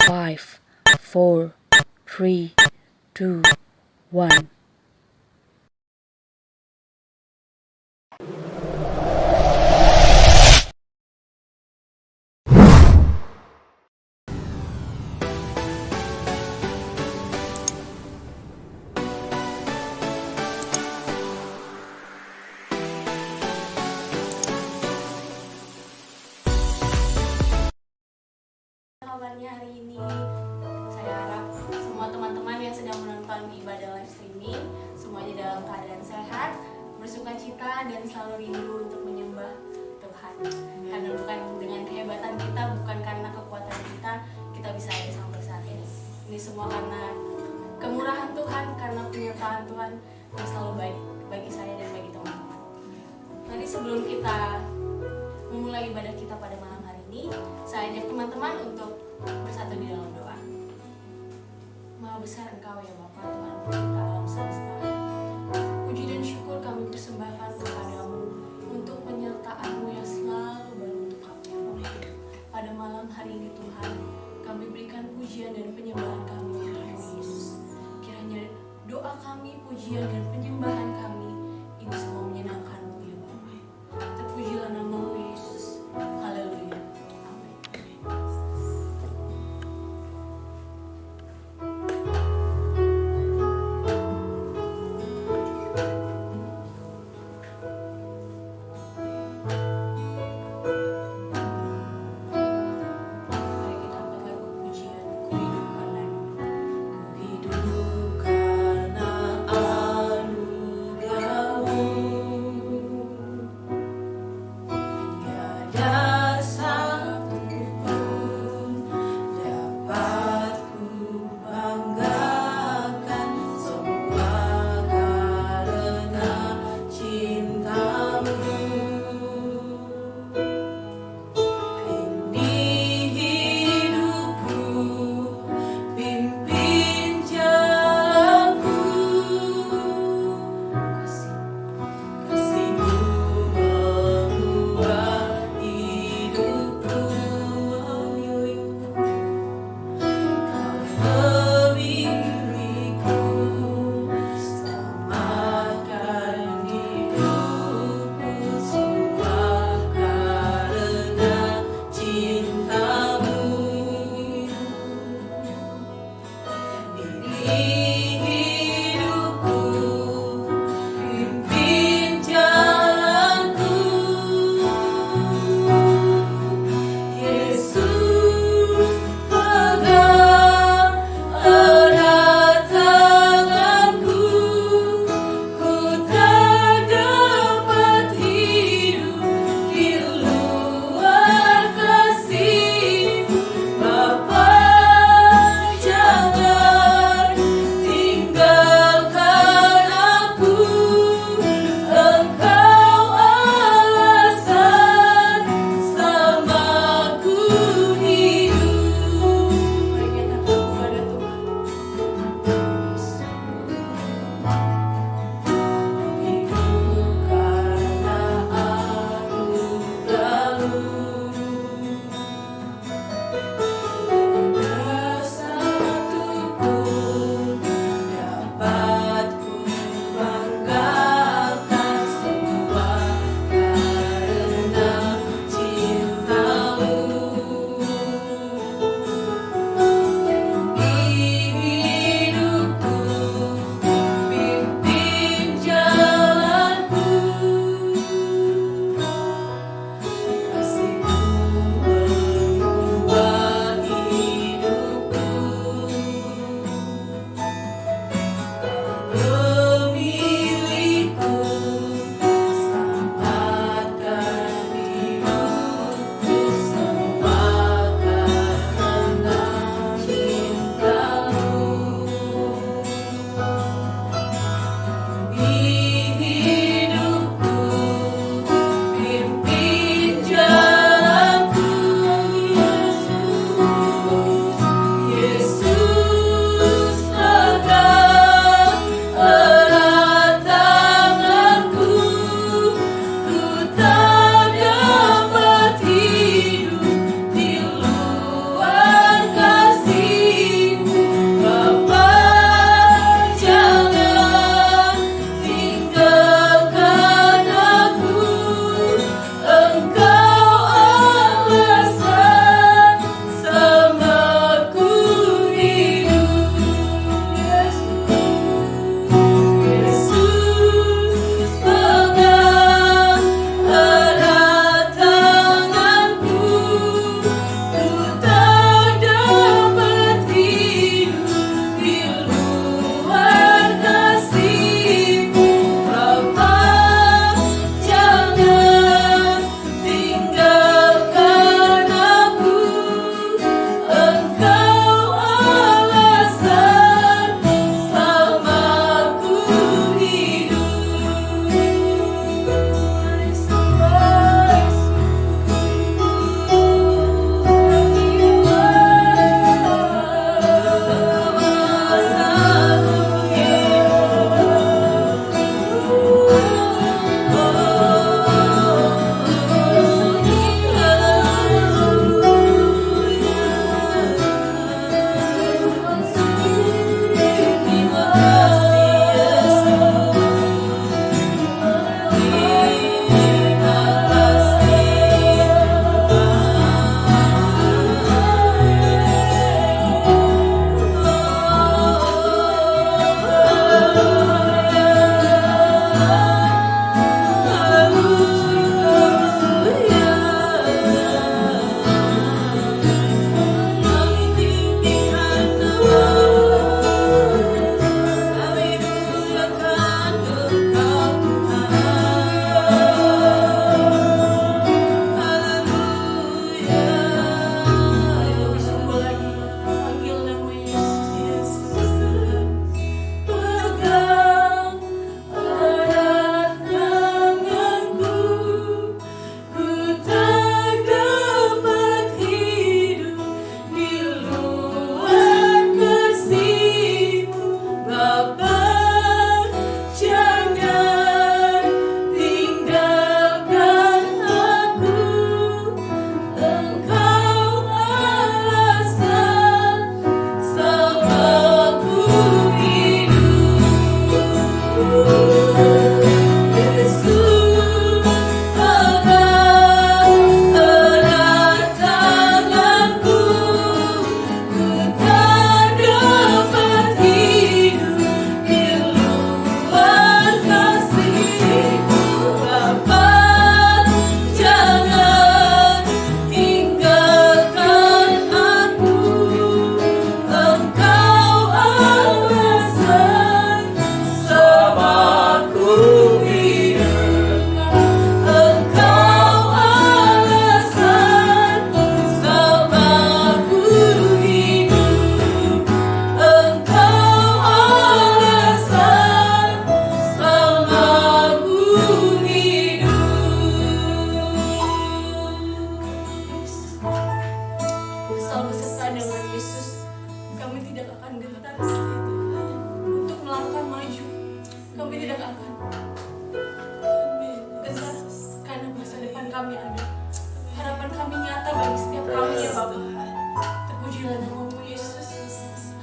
5, 4, 3, 2, 1. Kabarnya hari ini? Saya harap semua teman-teman yang sedang menonton ibadah live streaming semuanya dalam keadaan sehat, bersuka cita, dan selalu rindu untuk menyembah Tuhan. Karena bukan dengan kehebatan kita, bukan karena kekuatan kita, kita bisa ada sampai saat ini. Ini semua karena kemurahan Tuhan, karena penyertaan Tuhan yang selalu baik bagi saya dan bagi teman-teman. Tadi sebelum kita memulai ibadah kita pada malam hari ini, saya ajak teman-teman untuk bersatu di dalam doa. Maha besar Engkau ya Bapa, Tuhan pencipta alam semesta. Puji dan syukur kami persembahkan kepadamu untuk penyertaan-Mu yang selalu baru untuk kami. Pada malam hari ini Tuhan, kami berikan pujian dan penyembahan kami kepada Yesus. Kiranya doa kami, pujian dan penyembahan kami ini semua menyenangkan-Mu ya Bapa. Terpujilah nama-Mu Yesus. Haleluya. Amin. Mari kita angkat lagu pujian Ku hidup karena-Mu. Ku hidup karena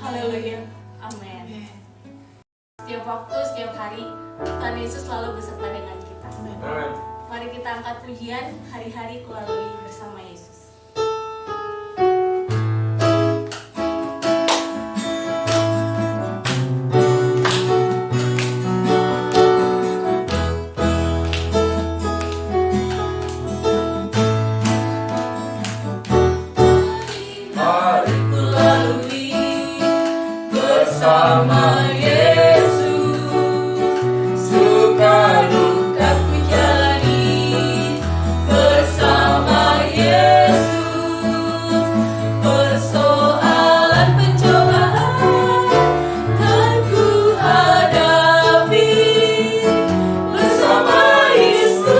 Haleluya. Amin. Setiap waktu, setiap hari, Tuhan Yesus selalu beserta dengan kita. Amin. Mari kita angkat pujian hari-hari kulalui bersama Yesus. Mari ku lalui bersama Yesus, suka duka ku jalani bersama Yesus, persoalan pencobaan kan ku hadapi bersama Yesus,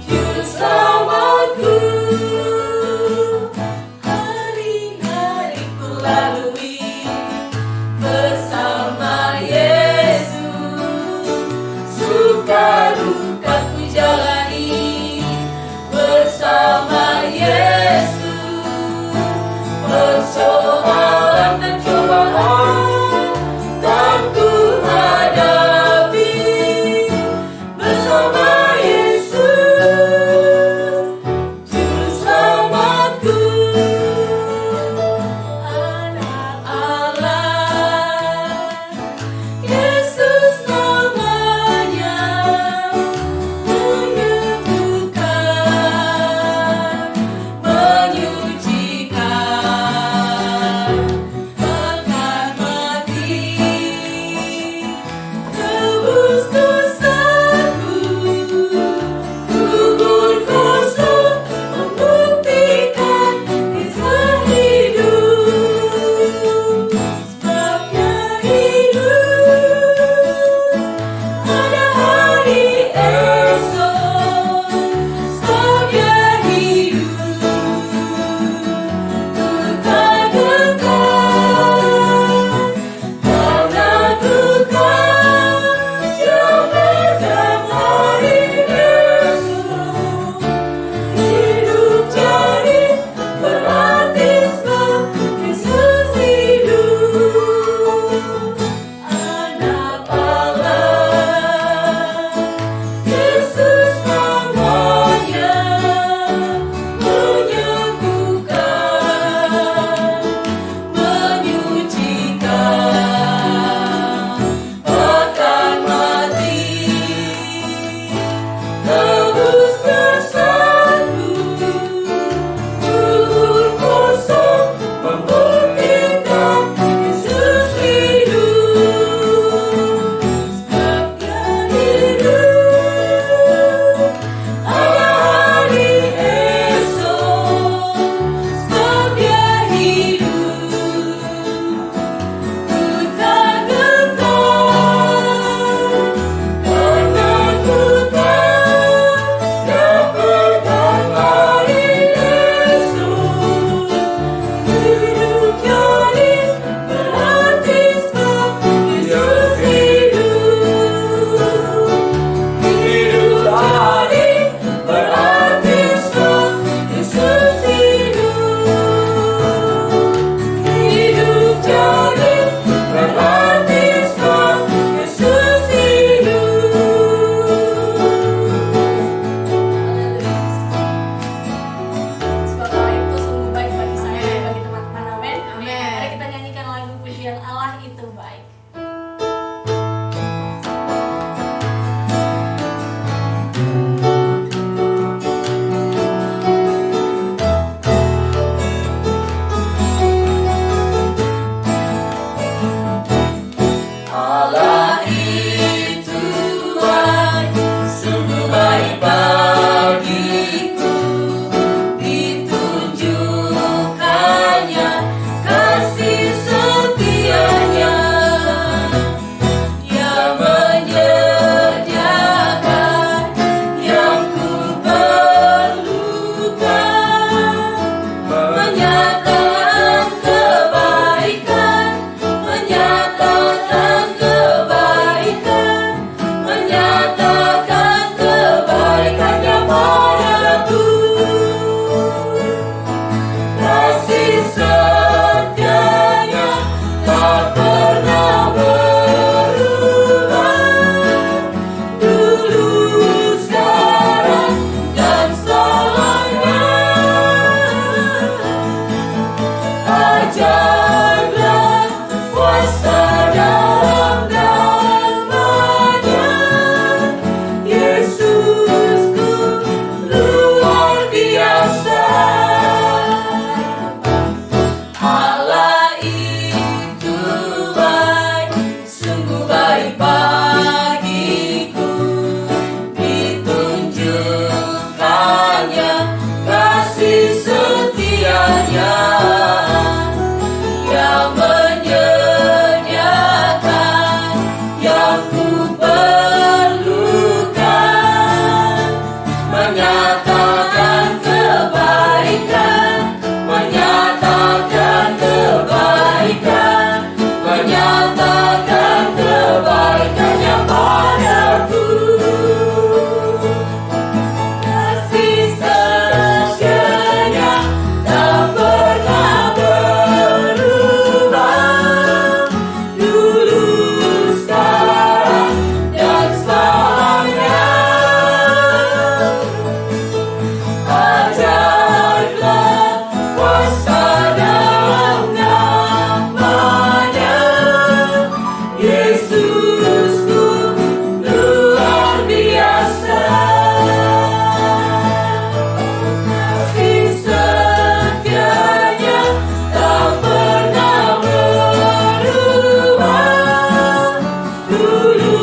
juru selamatku. Hari-hari ku lalui Ajarlah kuasa dalam namanya, Yesusku luar biasa. Allah itu baik, sungguh baik bagiku, ditunjukkannya kasih setianya yang menyediakan yang ku perlukan, menyatakan kebaikan, menyatakan kebaikan, menyatakan kebaikannya padaku. Kasih setianya tak pernah berubah, dulu, sekarang, dan selamanya. Ajaiblah kuasa dalam namanya, Yesusku luar biasa. Kasih setianya tak pernah berubah, dulu,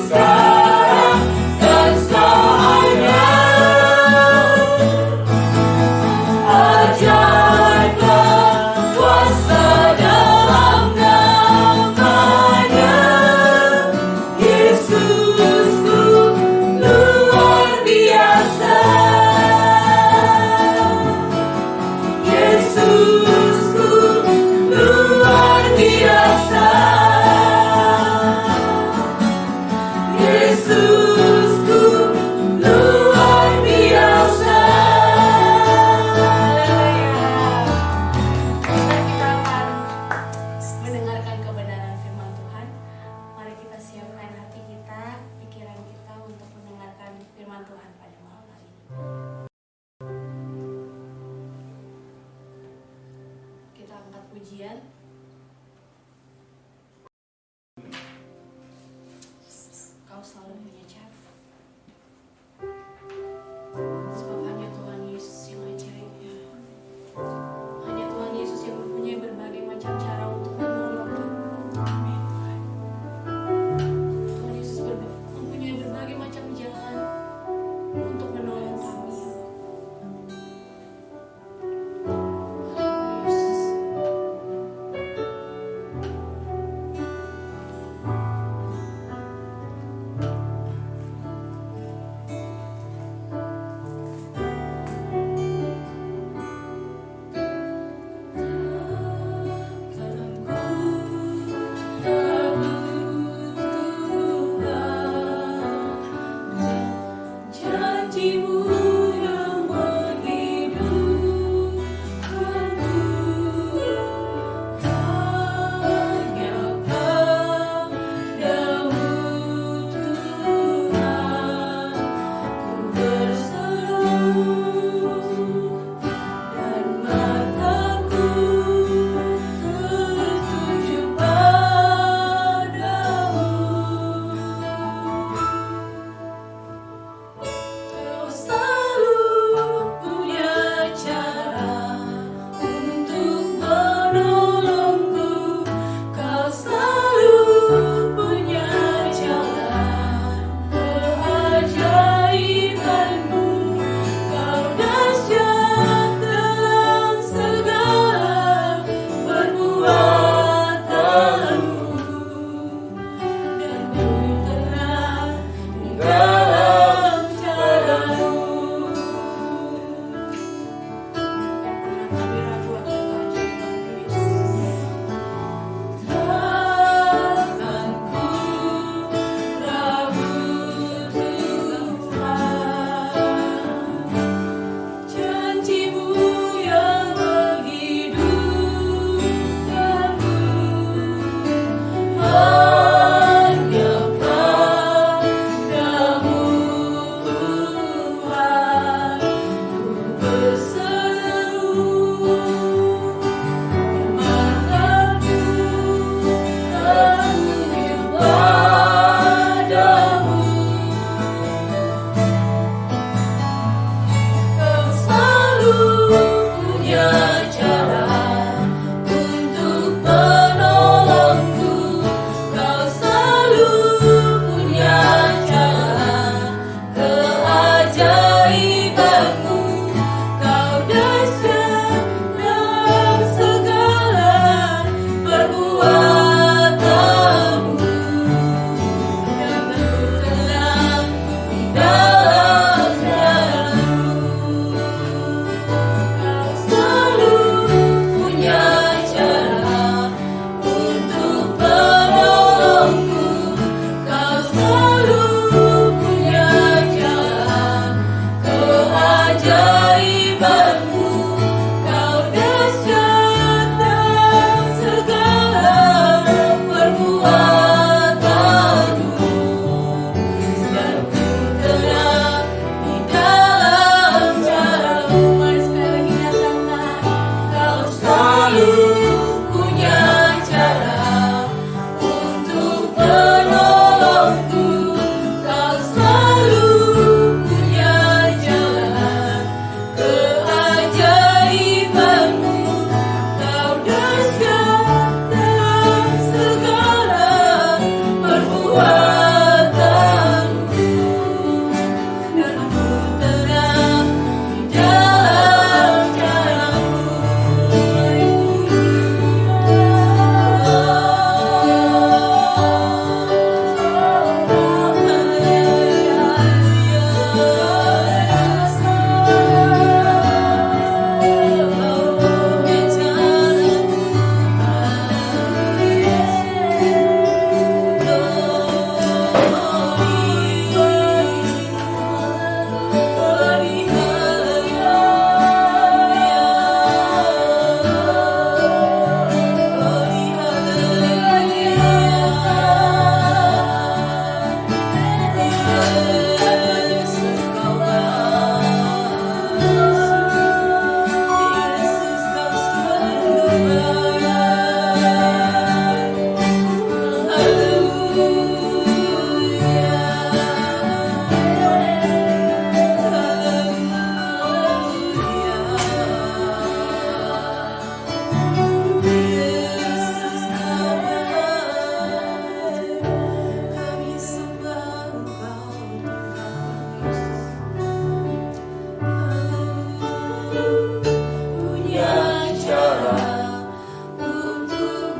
sekarang, dan selamanya. Ajaiblah kuasa dalam namanya, Yesusku luar biasa. Yesusku luar biasa. Yesusku luar biasa. Kita akan mendengarkan kebenaran firman Tuhan. Mari kita siapkan hati kita, pikiran kita untuk mendengarkan firman Tuhan pada malam hari ini. Kita angkat pujian. Kau selalu punya cara. Sebab hanya Tuhan Yesus yang ajaibnya. Hanya Tuhan Yesus yang mempunyai berbagai macam cara untuk menolong kami. Amin, Tuhan. Tuhan Yesus mempunyai berbagai macam jalan untuk menolong kami. Yesus.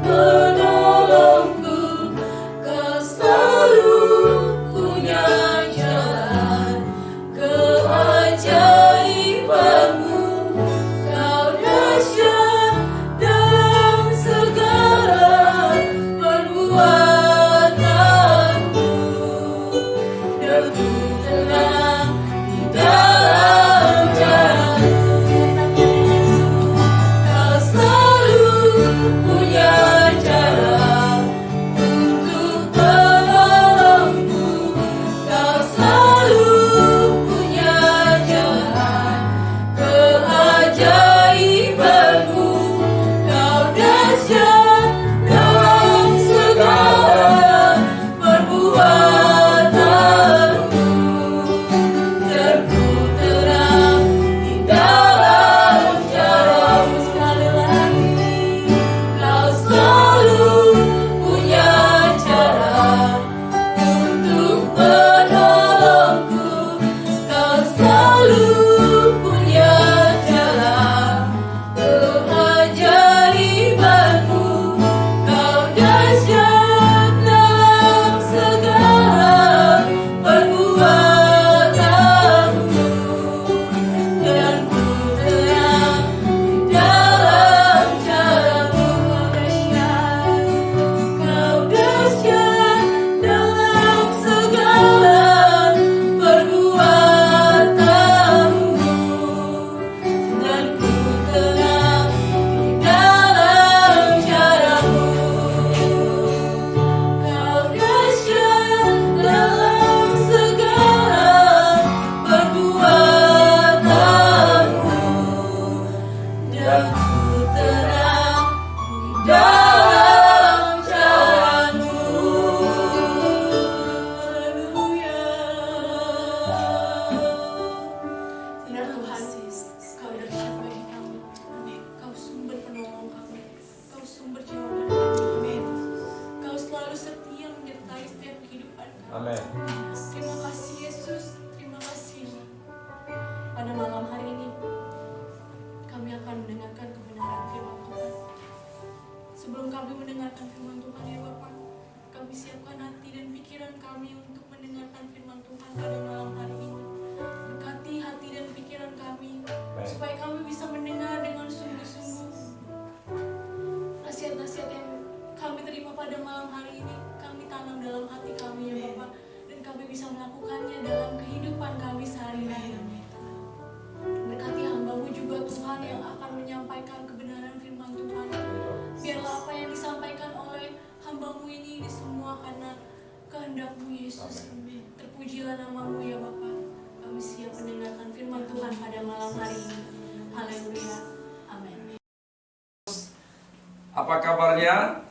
penolongku, Kau selalu punya jalan keajaibanmu. Kau dahsyat dalam segala perbuatanmu, dan ku tenang di dalam jalanmu. Kau selalu punya jalan untuk penolongku. Kau selalu punya jalan keajaibanmu. Kau dahsyat dalam segala perbuatanmu, dan ku terang di dalam jalanmu. Sekali lagi, Kau selalu punya jalan untuk menolongku. Kau selalu punya jalan keajaibanmu. Kau dahsyat dalam segala perbuatanmu, dan ku terang di dalam jalanmu. Kau dahsyat dalam segala perbuatanmu, dan ku terang di dalam jalanmu. Kau dahsyat dalam segala perbuatanmu, dan ku terang di dalam jalanmu. Haleluya. Benar Tuhan, Kau dahsyat bagi kami. Kau sumber penolong kami. Kau sumber jawaban kami. Kau selalu setia menyertai setiap kehidupan kami. Amin. Terima kasih Yesus, terima kasih. Pada malam hari ini kami akan mendengarkan kebenaran firman Tuhan. Sebelum kami mendengarkan firman Tuhan ya Bapak, kami siapkan hati dan pikiran kami untuk mendengarkan firman Tuhan pada malam hari ini. Berkati hati dan pikiran kami supaya kami bisa mendengar dengan sungguh-sungguh nasihat-nasihat yang kami terima pada malam hari ini. Kami tanam dalam hati kami ya Bapak, dan kami bisa melakukannya dalam kehidupan kami sehari-hari. Berkati hamba-Mu juga Tuhan yang akan menyampaikan kebenaran firman Tuhan. Biarlah apa yang disampaikan oleh hamba-Mu ini semua karena kehendak-Mu Yesus. Terpujilah nama-Mu ya Bapak. Kami siap mendengarkan firman Tuhan pada malam hari ini. Haleluya. Amin. Apa kabarnya?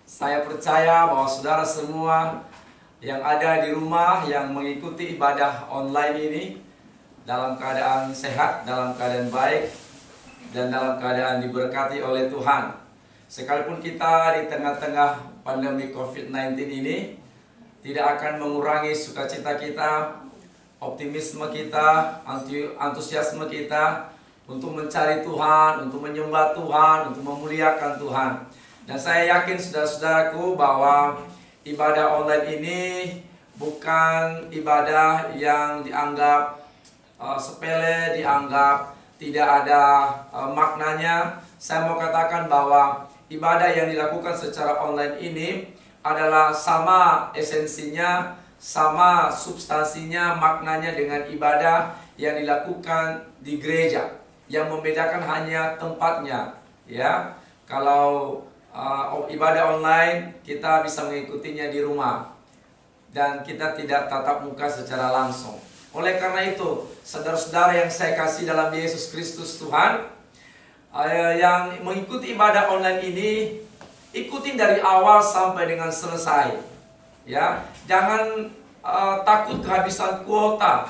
Saya percaya bahwa saudara semua yang ada di rumah yang mengikuti ibadah online ini dalam keadaan sehat, dalam keadaan baik, dan dalam keadaan diberkati oleh Tuhan. Sekalipun kita di tengah-tengah pandemi COVID-19 ini tidak akan mengurangi sukacita kita, optimisme kita, antusiasme kita untuk mencari Tuhan, untuk menyembah Tuhan, untuk memuliakan Tuhan. Dan saya yakin saudara-saudaraku bahwa ibadah online ini bukan ibadah yang dianggap sepele, dianggap tidak ada maknanya. Saya mau katakan bahwa ibadah yang dilakukan secara online ini adalah sama esensinya, sama substansinya, maknanya dengan ibadah yang dilakukan di gereja. Yang membedakan hanya tempatnya, ya. Kalau ibadah online kita bisa mengikutinya di rumah dan kita tidak tatap muka secara langsung. Oleh karena itu, saudara-saudara yang saya kasih dalam Yesus Kristus Tuhan, yang mengikuti ibadah online ini, ikutin dari awal sampai dengan selesai. Ya, jangan takut kehabisan kuota.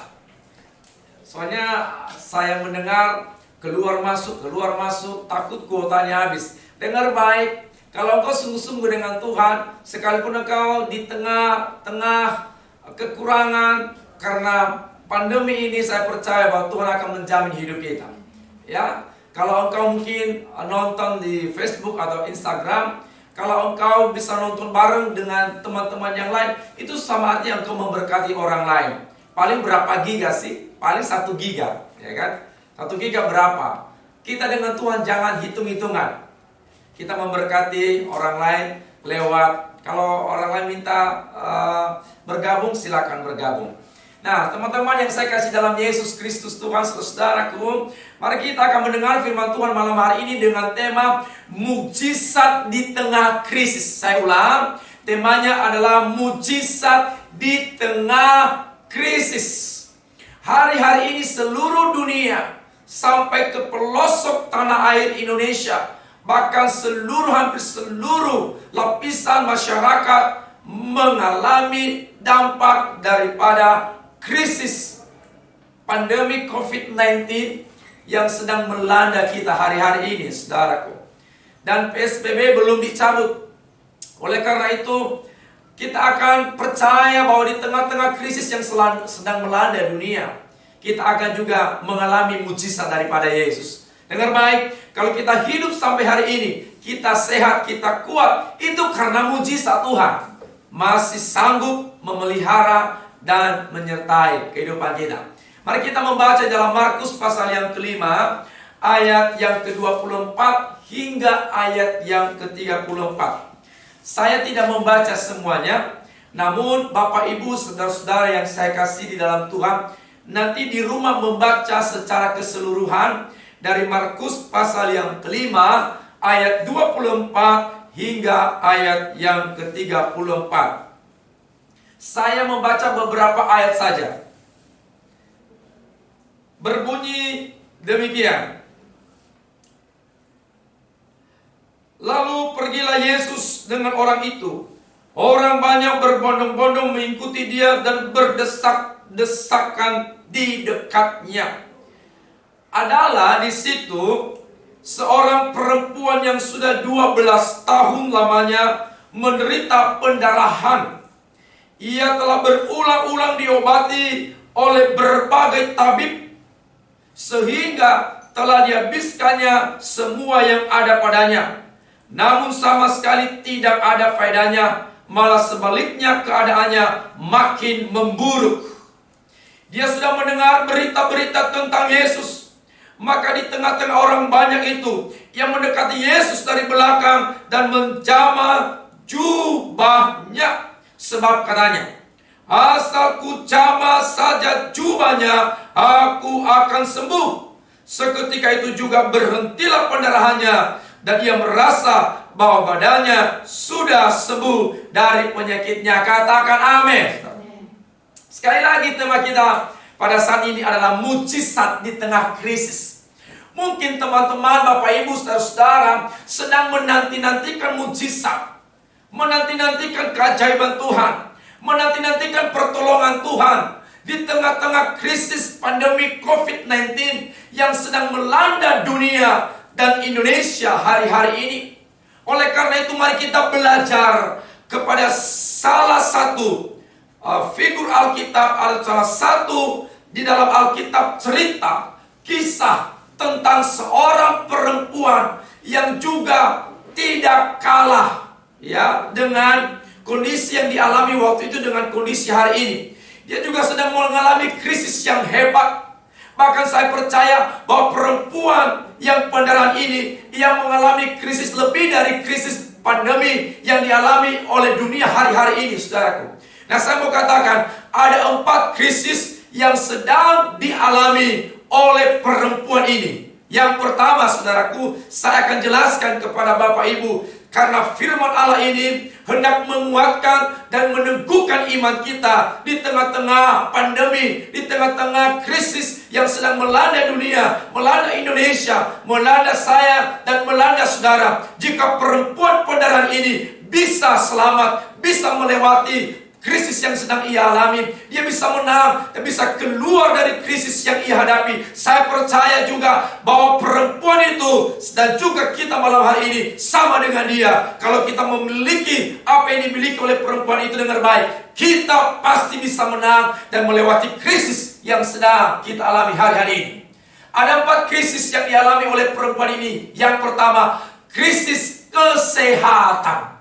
Soalnya saya mendengar keluar masuk, takut kuotanya habis. Dengar baik, kalau engkau sungguh-sungguh dengan Tuhan, sekalipun engkau di tengah-tengah kekurangan karena pandemi ini, saya percaya bahwa Tuhan akan menjamin hidup kita. Ya, kalau engkau mungkin nonton di Facebook atau Instagram, Kalau engkau bisa nonton bareng dengan teman-teman yang lain, itu sama artinya engkau memberkati orang lain. Paling berapa giga sih? Paling 1 giga, ya kan? 1 giga berapa? Kita dengan Tuhan jangan hitung-hitungan. Kita memberkati orang lain lewat, kalau orang lain minta bergabung, silakan bergabung. Nah, teman-teman yang saya kasih dalam Yesus Kristus Tuhan, saudaraku, mari kita akan mendengar firman Tuhan malam hari ini dengan tema mujizat di tengah krisis. Saya ulang, temanya adalah mujizat di tengah krisis. Hari-hari ini seluruh dunia sampai ke pelosok tanah air Indonesia, bahkan hampir seluruh lapisan masyarakat mengalami dampak daripada krisis pandemi COVID-19 yang sedang melanda kita hari-hari ini, saudaraku. Dan PSBB belum dicabut. Oleh karena itu, kita akan percaya bahwa di tengah-tengah krisis yang sedang melanda dunia, kita akan juga mengalami mujizat daripada Yesus. Dengar baik, kalau kita hidup sampai hari ini, kita sehat, kita kuat, itu karena mujizat Tuhan. Masih sanggup memelihara dan menyertai kehidupan kita. Mari kita membaca dalam Markus pasal yang kelima, ayat yang ke-24 hingga ayat yang ke-34. Saya tidak membaca semuanya, namun Bapak Ibu, saudara-saudara yang saya kasih di dalam Tuhan, nanti di rumah membaca secara keseluruhan dari Markus pasal yang kelima, ayat 24 hingga ayat yang ke-34. Saya membaca beberapa ayat saja. Berbunyi demikian. Lalu pergilah Yesus dengan orang itu. Orang banyak berbondong-bondong mengikuti dia dan berdesak-desakan di dekatnya. Adalah di situ seorang perempuan yang sudah 12 tahun lamanya menderita pendarahan. Ia telah berulang-ulang diobati oleh berbagai tabib, sehingga telah dihabiskannya semua yang ada padanya. Namun sama sekali tidak ada faedahnya, malah sebaliknya keadaannya makin memburuk. Dia sudah mendengar berita-berita tentang Yesus. Maka di tengah-tengah orang banyak itu, ia mendekati Yesus dari belakang dan menjamah jubahnya. Sebab katanya, asal ku jamah saja jubahnya, aku akan sembuh. Seketika itu juga berhentilah pendarahannya, dan ia merasa bahwa badannya sudah sembuh dari penyakitnya. Katakan amin. Sekali lagi tema kita pada saat ini adalah mujizat di tengah krisis. Mungkin teman-teman, Bapak Ibu, saudara-saudara sedang menanti-nantikan mujizat, menanti-nantikan keajaiban Tuhan, menanti-nantikan pertolongan Tuhan di tengah-tengah krisis pandemi COVID-19 yang sedang melanda dunia dan Indonesia hari-hari ini. Oleh karena itu, mari kita belajar kepada salah satu figur Alkitab, salah satu di dalam Alkitab cerita kisah tentang seorang perempuan yang juga tidak kalah dengan kondisi yang dialami waktu itu dengan kondisi hari ini. Dia juga sedang mengalami krisis yang hebat. Bahkan saya percaya bahwa perempuan yang pendarahan ini, ia mengalami krisis lebih dari krisis pandemi yang dialami oleh dunia hari-hari ini, saudaraku. Nah, saya mau katakan ada 4 krisis yang sedang dialami oleh perempuan ini. Yang pertama, saudaraku, saya akan jelaskan kepada Bapak Ibu, karena firman Allah ini hendak menguatkan dan meneguhkan iman kita di tengah-tengah pandemi, di tengah-tengah krisis yang sedang melanda dunia, melanda Indonesia, melanda saya dan melanda saudara. Jika perempuan pendarahan ini bisa selamat, bisa melewati krisis yang sedang ia alami, dia bisa menang dan bisa keluar dari krisis yang ia hadapi. Saya percaya juga bahwa perempuan itu dan juga kita malam hari ini sama dengan dia. Kalau kita memiliki apa yang dimiliki oleh perempuan itu dengan baik, kita pasti bisa menang dan melewati krisis yang sedang kita alami hari-hari ini. Ada 4 krisis yang dialami oleh perempuan ini. Yang pertama, krisis kesehatan.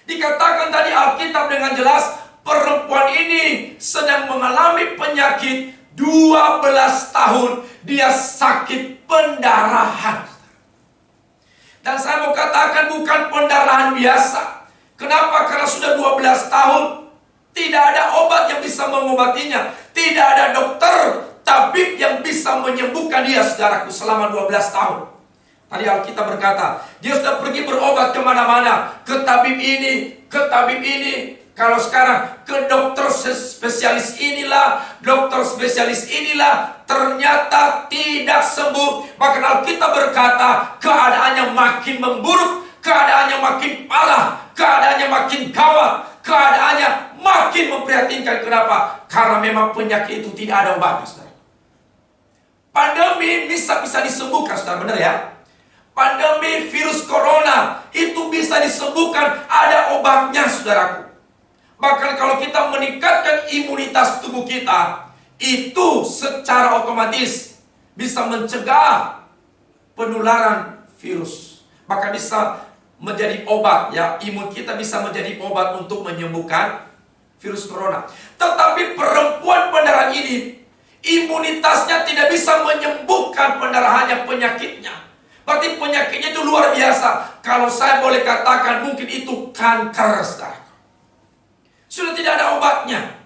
Dikatakan tadi Alkitab dengan jelas, perempuan ini sedang mengalami penyakit 12 tahun. Dia sakit pendarahan. Dan saya mau katakan bukan pendarahan biasa. Kenapa? Karena sudah 12 tahun. Tidak ada obat yang bisa mengobatinya. Tidak ada dokter, tabib yang bisa menyembuhkan dia, saudaraku, selama 12 tahun. Tadi Alkitab berkata, dia sudah pergi berobat kemana-mana. Ke tabib ini, ke tabib ini. Kalau sekarang ke dokter spesialis inilah, dokter spesialis inilah, ternyata tidak sembuh. Bahkan Alkitab berkata, keadaannya makin memburuk, keadaannya makin parah, keadaannya makin gawat, keadaannya makin memprihatinkan. Kenapa? Karena memang penyakit itu tidak ada obatnya, saudara. Pandemi bisa disembuhkan, saudara, benar ya? Pandemi virus corona itu bisa disembuhkan, ada obatnya, saudaraku. Bahkan kalau kita meningkatkan imunitas tubuh kita, itu secara otomatis bisa mencegah penularan virus. Bahkan bisa menjadi obat, ya, imun kita bisa menjadi obat untuk menyembuhkan virus corona. Tetapi perempuan pendarahan ini, imunitasnya tidak bisa menyembuhkan pendarahannya, penyakitnya. Berarti penyakitnya itu luar biasa. Kalau saya boleh katakan, mungkin itu kanker, saudara. Sudah tidak ada obatnya.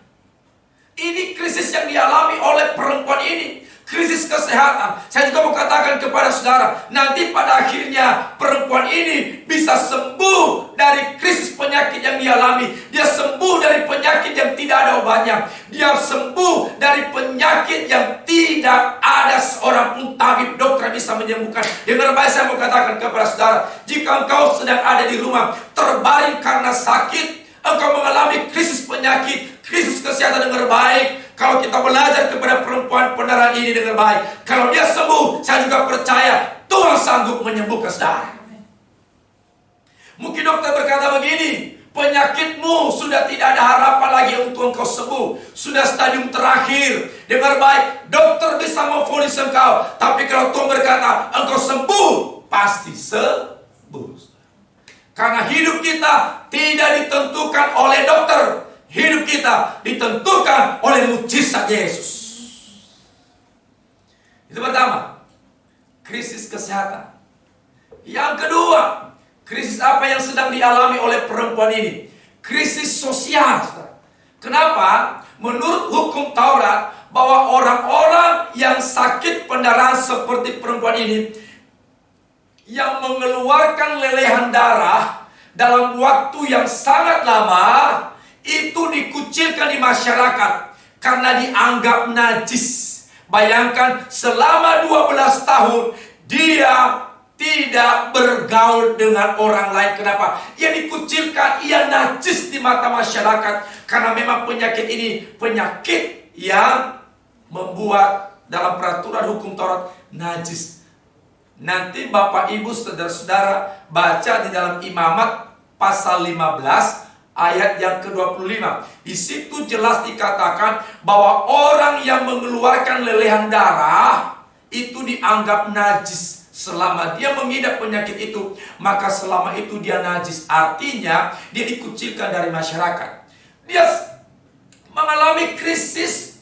Ini krisis yang dialami oleh perempuan ini. Krisis kesehatan. Saya juga mau katakan kepada saudara, nanti pada akhirnya perempuan ini bisa sembuh dari krisis penyakit yang dialami. Dia sembuh dari penyakit yang tidak ada obatnya. Dia sembuh dari penyakit yang tidak ada seorang pun tabib dokter bisa menyembuhkan. Dengar baik, saya mau katakan kepada saudara, jika engkau sedang ada di rumah terbaring karena sakit, engkau mengalami krisis penyakit, krisis kesehatan, dengar baik. Kalau kita belajar kepada perempuan pendarahan ini dengan baik, kalau dia sembuh, saya juga percaya Tuhan sanggup menyembuhkan saudara. Mungkin dokter berkata begini, penyakitmu sudah tidak ada harapan lagi untuk engkau sembuh, sudah stadium terakhir. Dengar baik, dokter bisa memvonis engkau, tapi kalau Tuhan berkata engkau sembuh, pasti sembuh. Karena hidup kita tidak ditentukan oleh dokter, hidup kita ditentukan oleh mujizat Yesus. Itu pertama, krisis kesehatan. Yang kedua, krisis apa yang sedang dialami oleh perempuan ini? Krisis sosial. Kenapa? Menurut hukum Taurat, bahwa orang-orang yang sakit pendarahan seperti perempuan ini, yang mengeluarkan lelehan darah dalam waktu yang sangat lama, itu dikucilkan di masyarakat karena dianggap najis. Bayangkan, selama 12 tahun dia tidak bergaul dengan orang lain. Kenapa? Ia dikucilkan, ia najis di mata masyarakat. Karena memang penyakit ini penyakit yang membuat dalam peraturan hukum Taurat najis. Nanti Bapak Ibu saudara-saudara baca di dalam Imamat pasal 15 ayat yang ke-25. Di situ jelas dikatakan bahwa orang yang mengeluarkan lelehan darah itu dianggap najis. Selama dia mengidap penyakit itu, maka selama itu dia najis. Artinya dia dikucilkan dari masyarakat. Dia mengalami krisis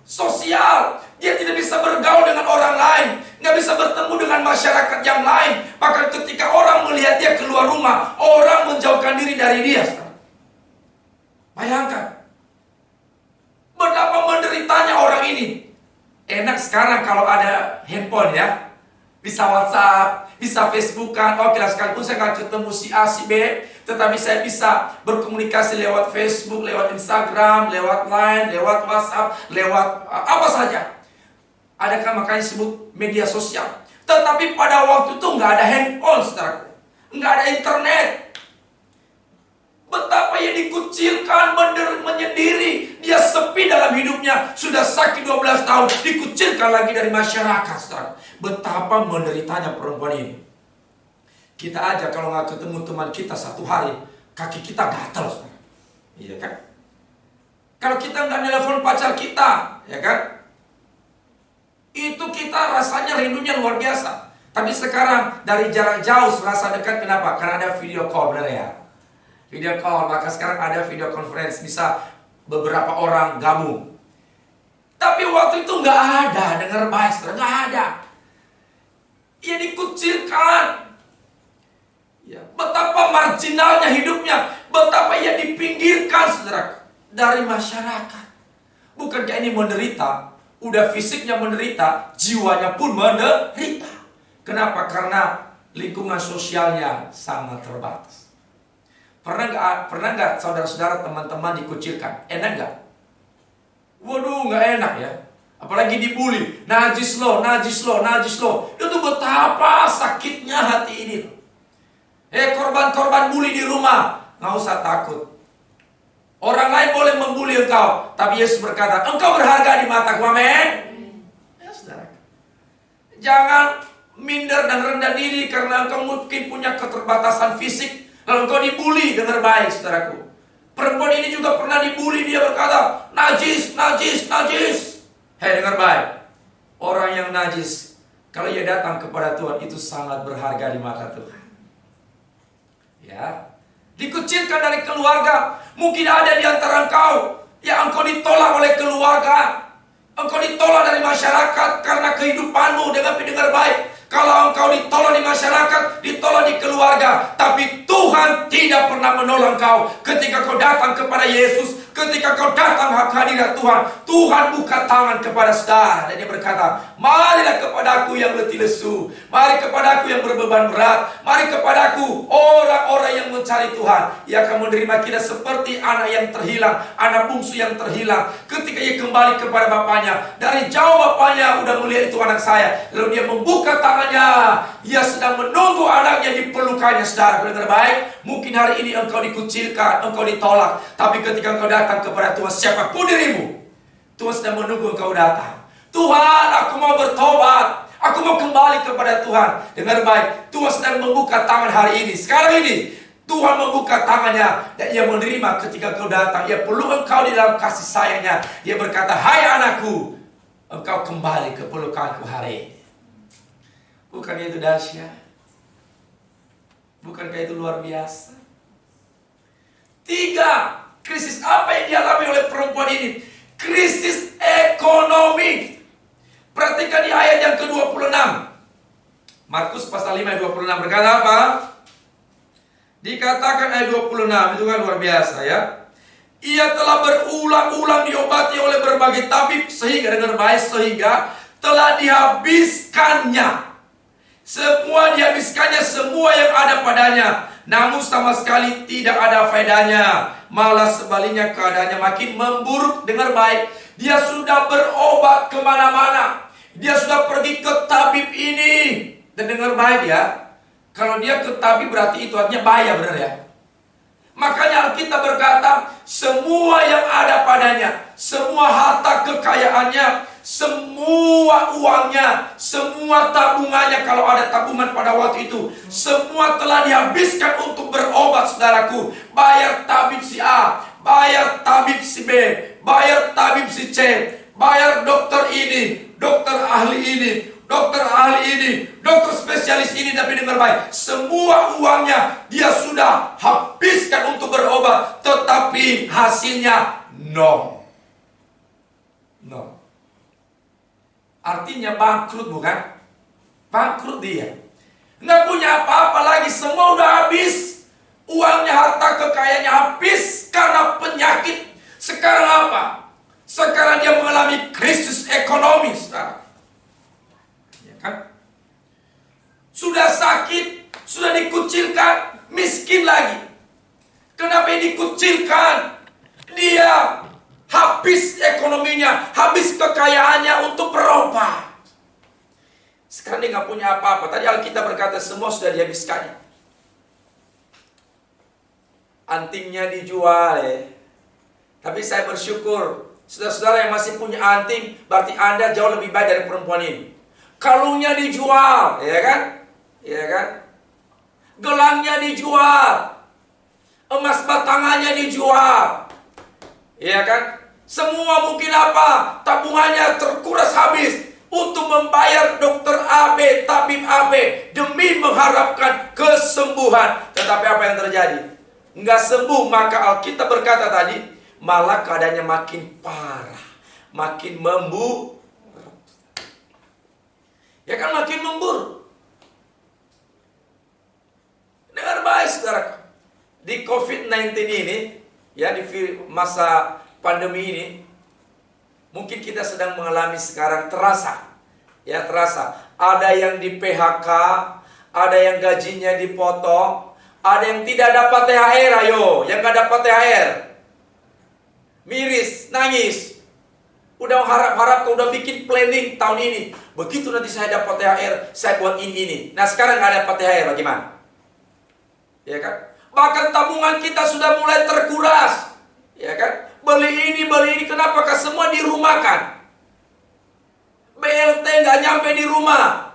sosial. Dia tidak bisa bergaul dengan orang lain, nggak bisa bertemu dengan masyarakat yang lain. Bahkan ketika orang melihat dia keluar rumah, orang menjauhkan diri dari dia. Bayangkan betapa menderitanya orang ini. Enak sekarang kalau ada handphone, ya, bisa WhatsApp, bisa Facebookan. Oke lah, sekalipun saya nggak ketemu si A, si B, tetapi saya bisa berkomunikasi lewat Facebook, lewat Instagram, lewat Line, lewat WhatsApp, lewat apa saja. Adakah makanya disebut media sosial. Tetapi pada waktu itu nggak ada handphone, saudaraku, nggak ada internet. Betapa ia dikucilkan, menyendiri. Dia sepi dalam hidupnya. Sudah sakit 12 tahun, dikucilkan lagi dari masyarakat, saudara. Betapa menderitanya perempuan ini. Kita aja kalau nggak ketemu teman kita satu hari, kaki kita gatal, saudara. Iya kan? Kalau kita nggak nelpon pacar kita, ya kan? Itu kita rasanya rindunya luar biasa. Tapi sekarang dari jarak jauh serasa dekat. Kenapa? Karena ada video call, benar ya? Video call, maka sekarang ada video conference, bisa beberapa orang gabung. Tapi waktu itu nggak ada, dengar baik, saudara, nggak ada. Ia dikucilkan. Ya, betapa marginalnya hidupnya, betapa ia dipinggirkan, saudara, dari masyarakat. Bukankah ini menderita? Udah fisiknya menderita, jiwanya pun menderita. Kenapa? Karena lingkungan sosialnya sangat terbatas. Pernah nggak saudara-saudara, teman-teman dikucilkan? Enak nggak? Waduh, nggak enak ya. Apalagi dibully, najis lo, najis lo, najis lo. Itu betapa sakitnya hati ini. Korban-korban bully di rumah, nggak usah takut. Orang lain boleh membuli engkau, tapi Yesus berkata, engkau berharga di mataku, amin. Ya, saudara. Jangan minder dan rendah diri karena engkau mungkin punya keterbatasan fisik, lalu engkau dibully. Dengar baik, saudaraku. Perempuan ini juga pernah dibully, dia berkata, najis, najis, najis. Hei, dengar baik. Orang yang najis, kalau ia datang kepada Tuhan, itu sangat berharga di mata Tuhan. Ya, dikucilkan dari keluarga. Mungkin ada di antara engkau yang engkau ditolak oleh keluarga, engkau ditolak dari masyarakat karena kehidupanmu. Dengar baik, kalau engkau ditolak di masyarakat, ditolak di keluarga, tapi Tuhan tidak pernah menolong engkau. Ketika kau datang kepada Yesus, ketika kau datang ke hadirat Tuhan, Tuhan buka tangan kepada saudara dan dia berkata, marilah kepadaku yang letih lesu, mari kepadaku yang berbeban berat, mari kepadaku orang-orang yang mencari Tuhan. Ia akan menerima kita seperti anak yang terhilang, anak bungsu yang terhilang. Ketika ia kembali kepada bapaknya, dari jauh bapaknya udah melihat itu anak saya, lalu dia membuka tangannya, ia sedang menunggu anaknya dipelukannya. Saudara, dengar baik, mungkin hari ini engkau dikucilkan, engkau ditolak, tapi ketika engkau datang kepada Tuhan, siapapun dirimu, Tuhan sedang menunggu engkau datang. Tuhan, aku mau bertobat, aku mau kembali kepada Tuhan. Dengar baik, Tuhan sedang membuka tangan hari ini. Sekarang ini Tuhan membuka tangannya dan ia menerima ketika engkau datang. Ia peluk engkau di dalam kasih sayangnya. Dia berkata, hai anakku, engkau kembali ke pelukanku hari ini. Bukankah itu dahsyat? Bukankah itu luar biasa? 3, krisis apa yang dialami oleh perempuan ini? Krisis ekonomi. Perhatikan di ayat yang ke-26. Markus pasal 5 ayat 26 berkata apa? Dikatakan ayat 26, itu kan luar biasa ya. Ia telah berulang-ulang diobati oleh berbagai tabib, sehingga, dengar baik, sehingga telah dihabiskannya. Semua dihabiskannya, semua yang ada padanya. Namun sama sekali tidak ada faedahnya. Malah sebaliknya keadaannya makin memburuk. Dengar baik, dia sudah berobat kemana-mana. Dia sudah pergi ke tabib ini. Dan dengar baik ya, kalau dia ke tabib berarti itu artinya bahaya, benar ya. Makanya Alkitab berkata, semua yang ada padanya, semua harta kekayaannya, semua uangnya, semua tabungannya, kalau ada tabungan pada waktu itu, semua telah dihabiskan untuk berobat, saudaraku. Bayar tabib si A, bayar tabib si B, bayar tabib si C, bayar dokter ini, dokter ahli ini, dokter ahli ini, dokter spesialis ini. Tapi dengar baik, semua uangnya dia sudah habiskan untuk berobat, tetapi hasilnya no. Artinya bangkrut, bukan? Bangkrut dia. Nggak punya apa-apa lagi, semua udah habis. Uangnya, harta kekayaannya habis karena penyakit. Sekarang apa? Sekarang dia mengalami krisis ekonomi, saudara. Ya kan? Sudah sakit, sudah dikucilkan, miskin lagi. Kenapa dikucilkan? Dia habis ekonominya, habis kekayaannya untuk berobat. Sekarang dia nggak punya apa-apa. Tadi Alkitab berkata semua sudah dihabiskannya. Antingnya dijual ya. Tapi saya bersyukur, saudara-saudara yang masih punya anting, berarti Anda jauh lebih baik dari perempuan ini. Kalungnya dijual, ya kan? Ya kan? Gelangnya dijual, emas batangannya dijual, ya kan? Semua mungkin apa? Tabungannya terkuras habis. untuk membayar dokter A, B, tabib A, B, demi mengharapkan kesembuhan. Tetapi apa yang terjadi? Nggak sembuh, maka Alkitab berkata tadi, malah keadaannya makin parah, makin memburuk. Ya kan, makin memburuk. Dengar baik saudara, di COVID-19 ini, ya, di masa pandemi ini, mungkin kita sedang mengalami sekarang terasa. Ya, terasa. Ada yang di PHK, ada yang gajinya dipotong, ada yang tidak dapat THR, ayo. Yang gak dapat THR, miris, nangis. Udah harap-harap, udah bikin planning tahun ini. Begitu nanti saya dapat THR, saya buat ini. Nah, sekarang gak dapat THR, bagaimana? Ya kan? Bahkan tabungan kita sudah mulai terkuras. Ya kan? Beli ini, kenapakah semua dirumahkan? BLT nggak nyampe di rumah.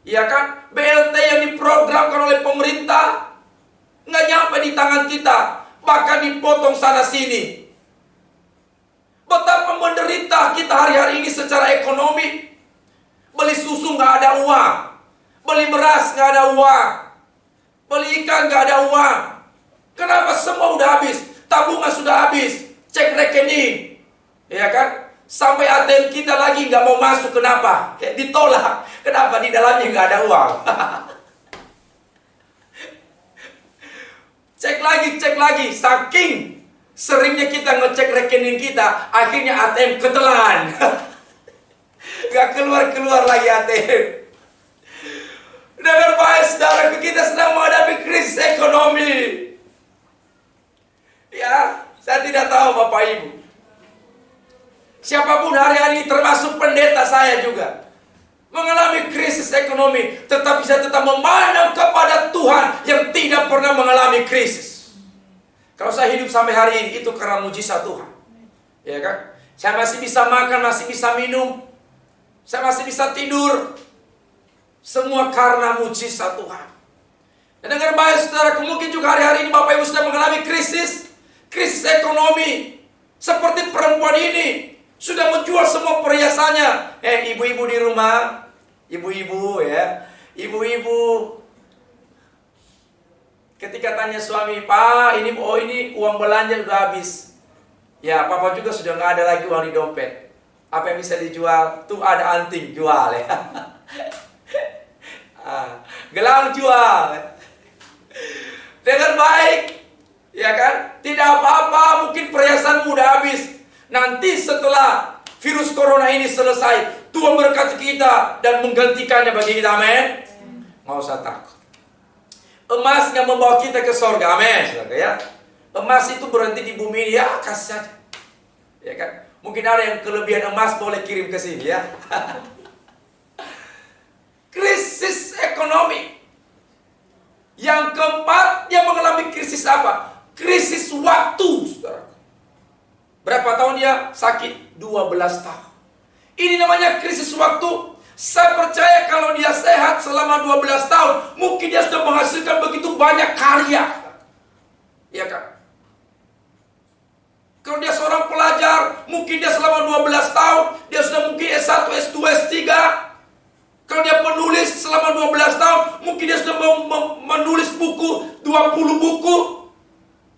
Ya kan? BLT yang diprogramkan oleh pemerintah nggak nyampe di tangan kita. Bahkan dipotong sana sini. Betapa menderita kita hari-hari ini secara ekonomi. Beli susu nggak ada uang. Beli beras nggak ada uang. Beli ikan nggak ada uang. Kenapa? Semua udah habis. Tabungan sudah habis. Cek rekening, ya kan? Sampai ATM kita lagi nggak mau masuk. Kenapa? Ditolak. Kenapa? Di dalamnya nggak ada uang. Cek lagi. Saking seringnya kita ngecek rekening kita, akhirnya ATM ketelan. Nggak keluar lagi ATM. Dengar baik saudara, kita sedang menghadapi krisis ekonomi. Ya, saya tidak tahu Bapak Ibu. Siapapun hari-hari ini, termasuk pendeta saya juga, mengalami krisis ekonomi, tetapi saya tetap memandang kepada Tuhan yang tidak pernah mengalami krisis. Kalau saya hidup sampai hari ini, itu karena mujizat Tuhan. Ya kan? Saya masih bisa makan, masih bisa minum, saya masih bisa tidur. Semua karena mujizat Tuhan. Dan dengar baik saudara, mungkin juga hari-hari ini Bapak Ibu sedang mengalami krisis ekonomi. Seperti perempuan ini, sudah menjual semua perhiasannya. Ibu-ibu di rumah, ibu-ibu ya, ibu-ibu ketika tanya suami, Pak, ini uang belanja sudah habis. Ya, Papa juga sudah nggak ada lagi uang di dompet. Apa yang bisa dijual? Tuh ada anting, jual ya. Gelang jual. Dengan baik, ya kan? Tidak apa-apa, mungkin perhiasanmu udah habis. Nanti setelah virus corona ini selesai, Tuhan berkati kita dan menggantikannya bagi kita, amin. Nggak usah takut. Emas yang membawa kita ke surga, amin. Ya. Emas itu berhenti di bumi, ya kasih saja. Ya kan? Mungkin ada yang kelebihan emas, boleh kirim ke sini ya. Krisis ekonomi. Yang keempat, dia mengalami krisis apa? Krisis waktu, saudara. Berapa tahun dia sakit? 12 tahun. Ini namanya krisis waktu. Saya percaya kalau dia sehat selama 12 tahun, mungkin dia sudah menghasilkan begitu banyak karya. Iya kan? Kalau dia seorang pelajar, mungkin dia selama 12 tahun, dia sudah mungkin S1, S2, S3. Kalau dia penulis selama 12 tahun, mungkin dia sudah menulis buku, 20 buku.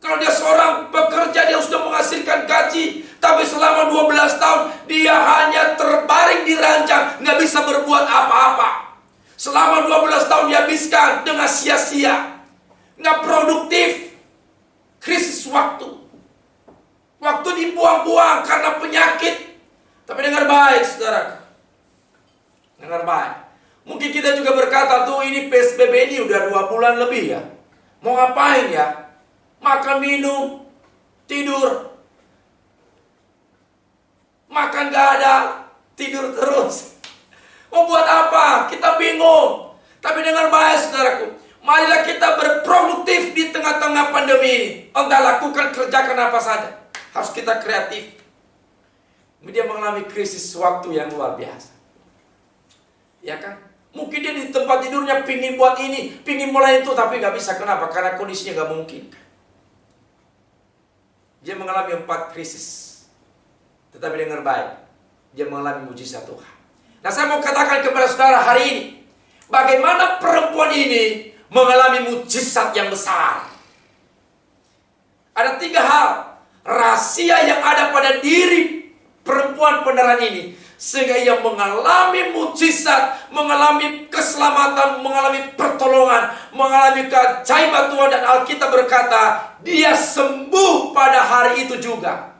Kalau dia seorang pekerja, dia sudah menghasilkan gaji. Tapi selama 12 tahun, dia hanya terbaring di ranjang, nggak bisa berbuat apa-apa. Selama 12 tahun dihabiskan dengan sia-sia. Nggak produktif. Krisis waktu. Waktu dibuang-buang karena penyakit. Tapi dengar baik, saudara. Dengar baik. Mungkin kita juga berkata, tuh ini PSBB ini udah 2 bulan lebih ya. Mau ngapain ya? Makan, minum, tidur. Makan gak ada, tidur terus. Mau buat apa? Kita bingung. Tapi dengar baik saudaraku, marilah kita berproduktif di tengah-tengah pandemi ini. Entah lakukan, kerjakan apa saja. Harus kita kreatif. Dia mengalami krisis waktu yang luar biasa. Ya kan? Mungkin dia di tempat tidurnya pingin buat ini, pingin mulai itu, tapi gak bisa. Kenapa? Karena kondisinya gak mungkin. Dia mengalami 4 krisis. Tetapi dengar baik, dia mengalami mujizat Tuhan. Nah, saya mau katakan kepada saudara hari ini, bagaimana perempuan ini mengalami mujizat yang besar. Ada 3 hal rahasia yang ada pada diri perempuan pendarahan ini, sehingga ia mengalami mujizat, mengalami keselamatan, mengalami pertolongan, mengalami keajaiban Tuhan. Dan Alkitab berkata, dia sembuh pada hari itu juga.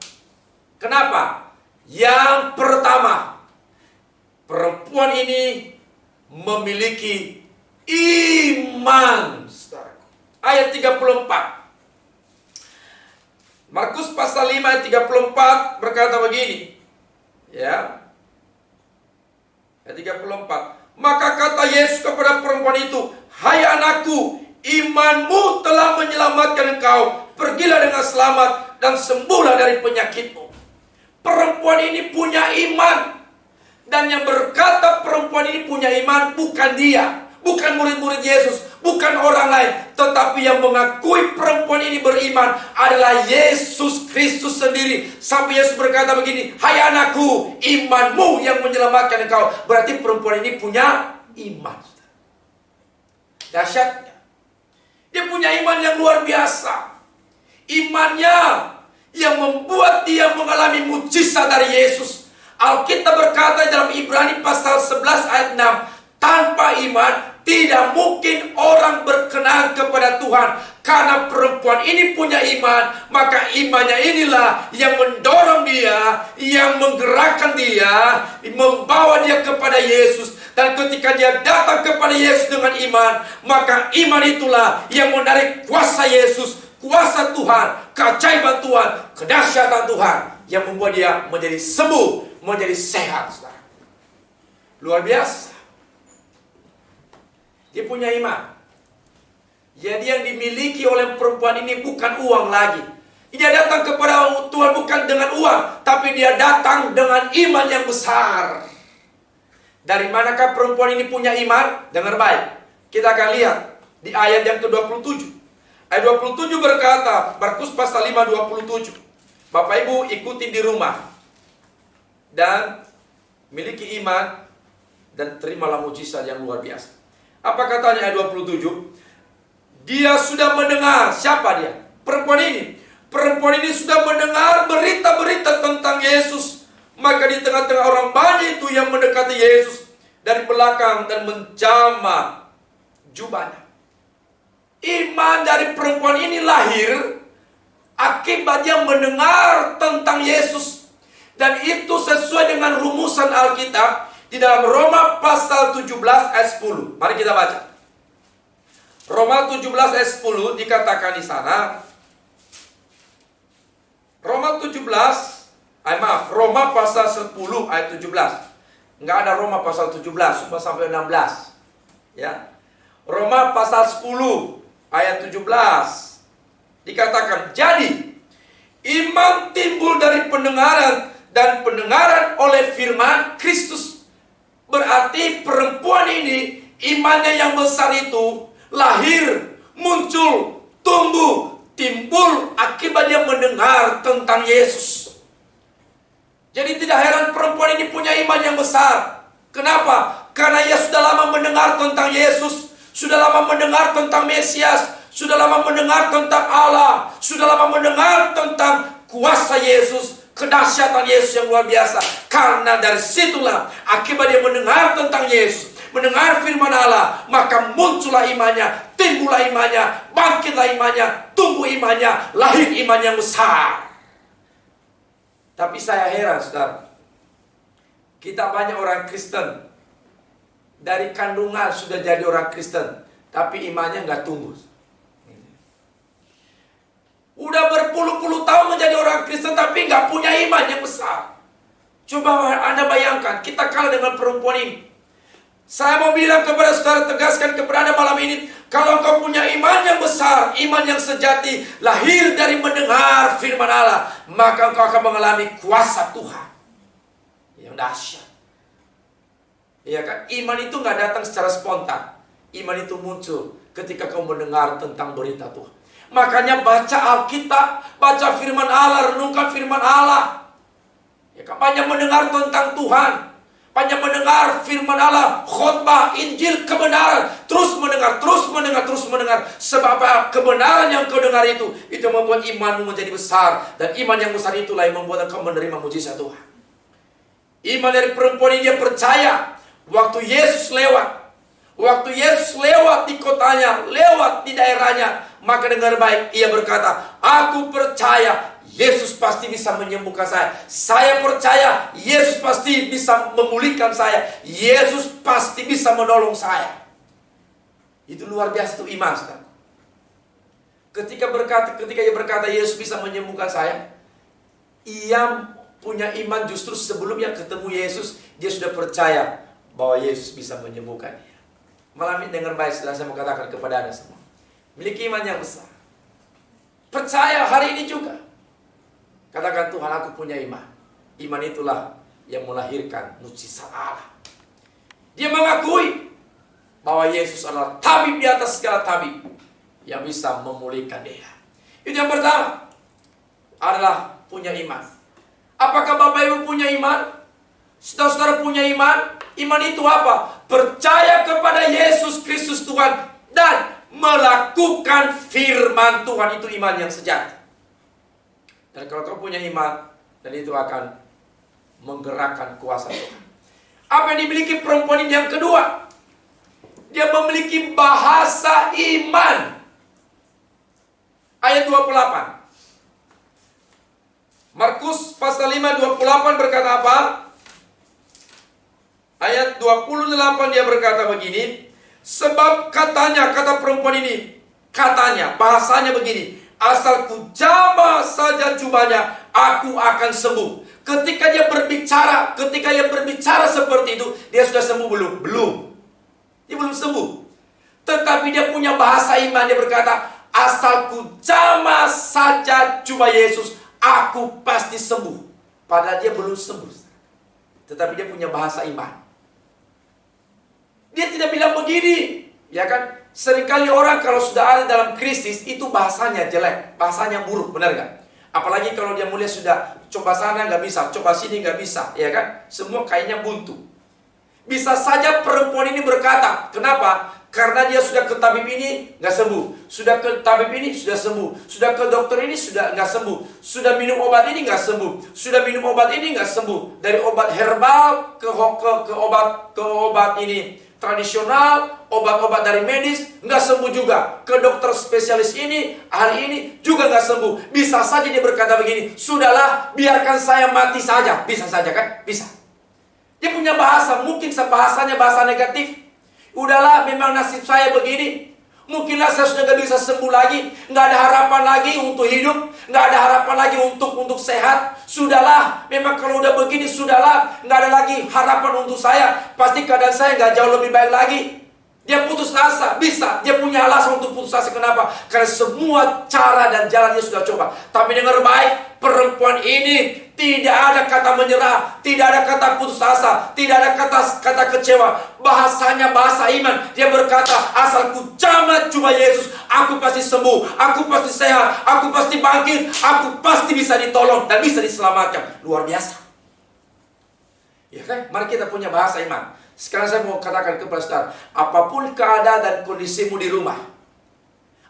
Kenapa? Yang pertama, perempuan ini memiliki iman. Ayat 34. Markus pasal 5 ayat 34 berkata begini. Ya. Ayat 34. Maka kata Yesus kepada perempuan itu, "Hai anakku, imanmu telah menyelamatkan engkau. Pergilah dengan selamat dan sembuhlah dari penyakitmu." Perempuan ini punya iman. Dan yang berkata perempuan ini punya iman bukan dia, bukan murid-murid Yesus, bukan orang lain, tetapi yang mengakui perempuan ini beriman adalah Yesus Kristus sendiri. Sampai Yesus berkata begini, "Hai anakku, imanmu yang menyelamatkan engkau." Berarti perempuan ini punya iman. Dahsyatnya, dia punya iman yang luar biasa. Imannya yang membuat dia mengalami mujizat dari Yesus. Alkitab berkata dalam Ibrani pasal 11 ayat 6, tanpa iman tidak mungkin orang berkenan kepada Tuhan. Karena perempuan ini punya iman, maka imannya inilah yang mendorong dia, yang menggerakkan dia, membawa dia kepada Yesus. Dan ketika dia datang kepada Yesus dengan iman, maka iman itulah yang menarik kuasa Yesus, kuasa Tuhan, keajaiban Tuhan, kedahsyatan Tuhan, yang membuat dia menjadi sembuh, menjadi sehat. Luar biasa. Dia punya iman. Jadi yang dimiliki oleh perempuan ini bukan uang lagi. Dia datang kepada Tuhan bukan dengan uang, tapi dia datang dengan iman yang besar. Dari manakah perempuan ini punya iman? Dengar baik. Kita akan lihat di ayat yang ke-27. Ayat 27 berkata, Markus pasal 5 27. Bapak Ibu ikuti di rumah. Dan miliki iman dan terimalah mujizat yang luar biasa. Apa katanya ayat 27? Dia sudah mendengar. Siapa dia? Perempuan ini. Perempuan ini sudah mendengar berita-berita tentang Yesus. Maka di tengah-tengah orang banyak itu yang mendekati Yesus dari belakang dan menjamah jubahnya. Iman dari perempuan ini lahir akibat dia mendengar tentang Yesus. Dan itu sesuai dengan rumusan Alkitab di dalam Roma pasal 17 ayat 10. Mari kita baca. Roma 17 ayat 10 dikatakan di sana. Roma pasal 10 ayat 17. Enggak ada Roma pasal 17, cuma sampai 16. Ya. Roma pasal 10 ayat 17 dikatakan, jadi iman timbul dari pendengaran dan pendengaran oleh firman Kristus. Berarti perempuan ini imannya yang besar itu lahir, muncul, tumbuh, timbul akibat dia mendengar tentang Yesus. Jadi tidak heran perempuan ini punya iman yang besar. Kenapa? Karena ia sudah lama mendengar tentang Yesus, sudah lama mendengar tentang Mesias, sudah lama mendengar tentang Allah, sudah lama mendengar tentang kuasa Yesus, kedahsyatan Yesus yang luar biasa. Karena dari situlah akibat dia mendengar tentang Yesus, mendengar firman Allah, maka muncullah imannya, timbullah imannya, bangkitlah imannya, tumbuh imannya, lahir iman yang besar. Tapi saya heran, saudara, kita banyak orang Kristen dari kandungan sudah jadi orang Kristen, tapi imannya nggak tumbuh. Udah berpuluh-puluh tahun menjadi orang Kristen tapi nggak punya iman yang besar. Coba Anda bayangkan, kita kalah dengan perempuan ini. Saya mau bilang kepada saudara, tegaskan kepada Anda malam ini, kalau engkau punya iman yang besar, iman yang sejati, lahir dari mendengar firman Allah, maka engkau akan mengalami kuasa Tuhan yang dahsyat. Iya kan? Iman itu nggak datang secara spontan. Iman itu muncul ketika kau mendengar tentang berita Tuhan. Makanya baca Alkitab, baca firman Allah, renungkan firman Allah. Ya kan, banyak mendengar tentang Tuhan, Panjang mendengar firman Allah, khotbah, Injil, kebenaran. Terus mendengar, terus mendengar, terus mendengar. Sebab apa? Kebenaran yang kau dengar itu membuat imanmu menjadi besar. Dan iman yang besar itulah yang membuat engkau menerima mujizat Tuhan. Iman dari perempuan ini, dia percaya. Waktu Yesus lewat di kotanya, lewat di daerahnya, maka dengar baik, ia berkata, aku percaya Yesus pasti bisa menyembuhkan saya. Saya percaya Yesus pasti bisa memulihkan saya. Yesus pasti bisa menolong saya. Itu luar biasa itu iman, saudara. Ketika ia berkata Yesus bisa menyembuhkan saya, ia punya iman justru sebelumnya ketemu Yesus, dia sudah percaya bahwa Yesus bisa menyembuhkan dia. Malam ini dengan baik, setelah saya mau katakan kepada Anda semua, miliki iman yang besar. Percaya hari ini juga. Katakan, Tuhan, aku punya iman. Iman itulah yang melahirkan mujizat Allah. Dia mengakui bahwa Yesus adalah tabib di atas segala tabib yang bisa memulihkan dia. Itu yang pertama, adalah punya iman. Apakah Bapak Ibu punya iman? Saudara-saudara punya iman? Iman itu apa? Percaya kepada Yesus Kristus Tuhan dan melakukan firman Tuhan. Itu iman yang sejati. Dan kalau kau punya iman, dan itu akan menggerakkan kuasa Tuhan. Apa yang dimiliki perempuan ini yang kedua? Dia memiliki bahasa iman. Ayat 28. Markus pasal 5, 28 berkata apa? Ayat 28 dia berkata begini. Sebab katanya, kata perempuan ini, katanya, bahasanya begini, asal ku jamah saja jubahnya, aku akan sembuh. Ketika dia berbicara seperti itu, dia sudah sembuh belum? Belum. Dia belum sembuh. Tetapi dia punya bahasa iman. Dia berkata, asal ku jamah saja jubah Yesus, aku pasti sembuh. Padahal dia belum sembuh. Tetapi dia punya bahasa iman. Dia tidak bilang begini, ya kan? Seringkali orang kalau sudah ada dalam krisis, itu bahasanya jelek, bahasanya buruk, benar gak? Apalagi kalau dia mulai sudah coba sana nggak bisa, coba sini nggak bisa, ya kan? Semua kayaknya buntu. Bisa saja perempuan ini berkata, kenapa? Karena dia sudah ke tabib ini nggak sembuh, sudah ke tabib ini sudah sembuh, sudah ke dokter ini sudah nggak sembuh, sudah minum obat ini nggak sembuh, sudah minum obat ini nggak sembuh, dari obat herbal ke obat ini tradisional, obat-obat dari medis nggak sembuh juga, ke dokter spesialis ini, ahli ini juga nggak sembuh. Bisa saja dia berkata begini, sudahlah biarkan saya mati saja, bisa saja kan? Bisa. Dia punya bahasa, mungkin bahasanya bahasa negatif. Udahlah, memang nasib saya begini. Mungkinlah saya sudah nggak bisa sembuh lagi, nggak ada harapan lagi untuk hidup, nggak ada harapan lagi untuk sehat. Sudahlah, memang kalau udah begini, sudahlah, nggak ada lagi harapan untuk saya. Pasti keadaan saya nggak jauh lebih baik lagi. Dia putus asa, bisa. Dia punya alasan untuk putus asa. Kenapa? Karena semua cara dan jalan dia sudah coba. Tapi dengar baik, perempuan ini tidak ada kata menyerah, tidak ada kata putus asa, tidak ada kata kecewa. Bahasanya bahasa iman. Dia berkata, asal ku jamah jubah Yesus, aku pasti sembuh, aku pasti sehat, aku pasti bangkit, aku pasti bisa ditolong dan bisa diselamatkan. Luar biasa. Ya kan? Mari kita punya bahasa iman. Sekarang saya mau katakan kepada saudara, apapun keadaan dan kondisimu di rumah,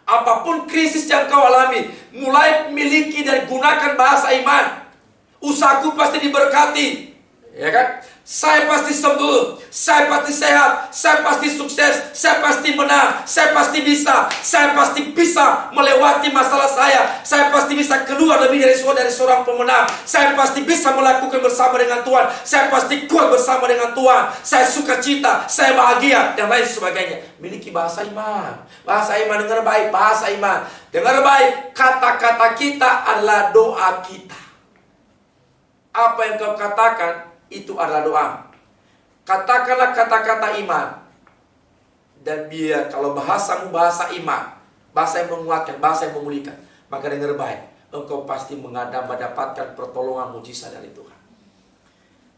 apapun krisis yang kau alami, mulai miliki dan gunakan bahasa iman. Usahaku pasti diberkati, ya kan? Saya pasti sembuh, saya pasti sehat, saya pasti sukses, saya pasti menang, saya pasti bisa melewati masalah saya pasti bisa keluar lebih dari seorang pemenang, saya pasti bisa melakukan bersama dengan Tuhan, saya pasti kuat bersama dengan Tuhan, saya sukacita, saya bahagia, dan lain sebagainya. Miliki bahasa iman. Bahasa iman, dengar baik, bahasa iman. Dengar baik, kata-kata kita adalah doa kita. Apa yang kau katakan, itu adalah doa. Katakanlah kata-kata iman. Dan biar kalau bahasamu bahasa iman, bahasa yang menguatkan, bahasa yang memulihkan, maka dengar baik, engkau pasti mendapatkan pertolongan mujizat dari Tuhan.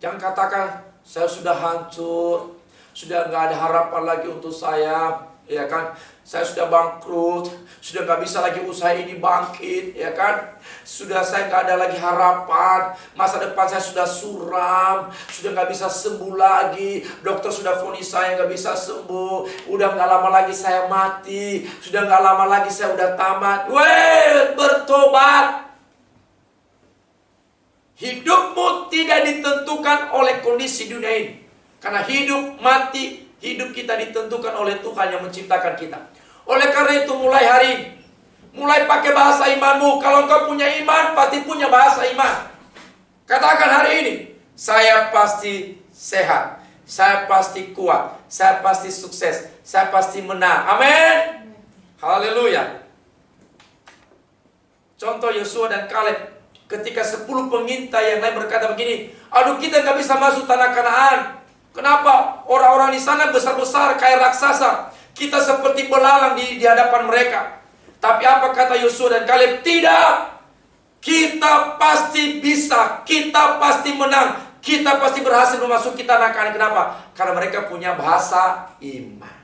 Jangan katakan, saya sudah hancur, sudah nggak ada harapan lagi untuk saya, ya kan? Saya sudah bangkrut, sudah nggak bisa lagi usaha ini bangkit, ya kan? Sudah saya nggak ada lagi harapan, masa depan saya sudah suram, sudah nggak bisa sembuh lagi. Dokter sudah vonis saya nggak bisa sembuh, udah nggak lama lagi saya mati, sudah nggak lama lagi saya udah tamat. Weh, bertobat. Hidupmu tidak ditentukan oleh kondisi dunia ini, karena hidup mati, hidup kita ditentukan oleh Tuhan yang menciptakan kita. Oleh karena itu mulai hari ini, mulai pakai bahasa imanmu. Kalau engkau punya iman, pasti punya bahasa iman. Katakan hari ini, saya pasti sehat, saya pasti kuat, saya pasti sukses, saya pasti menang. Amin. Haleluya. Contoh Yosua dan Kaleb, ketika 10 pengintai yang lain berkata begini, aduh kita nggak bisa masuk tanah Kanaan. Kenapa? Orang-orang di sana besar-besar kayak raksasa. Kita seperti belalang di hadapan mereka. Tapi apa kata Yosua dan Kaleb? Tidak. Kita pasti bisa. Kita pasti menang. Kita pasti berhasil memasuki tanah Kanaan. Kenapa? Karena mereka punya bahasa iman.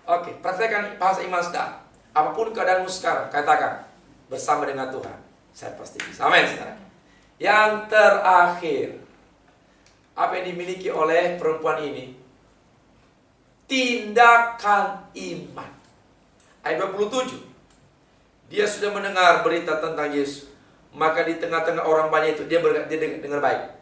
Oke, praktekkan bahasa iman saudara. Apapun keadaanmu sekarang, katakan bersama dengan Tuhan, saya pasti bisa. Amin, saudara. Yang terakhir, apa yang dimiliki oleh perempuan ini? Tindakan iman. Ayat 27. Dia sudah mendengar berita tentang Yesus. Maka di tengah-tengah orang banyak itu, dia dengar baik.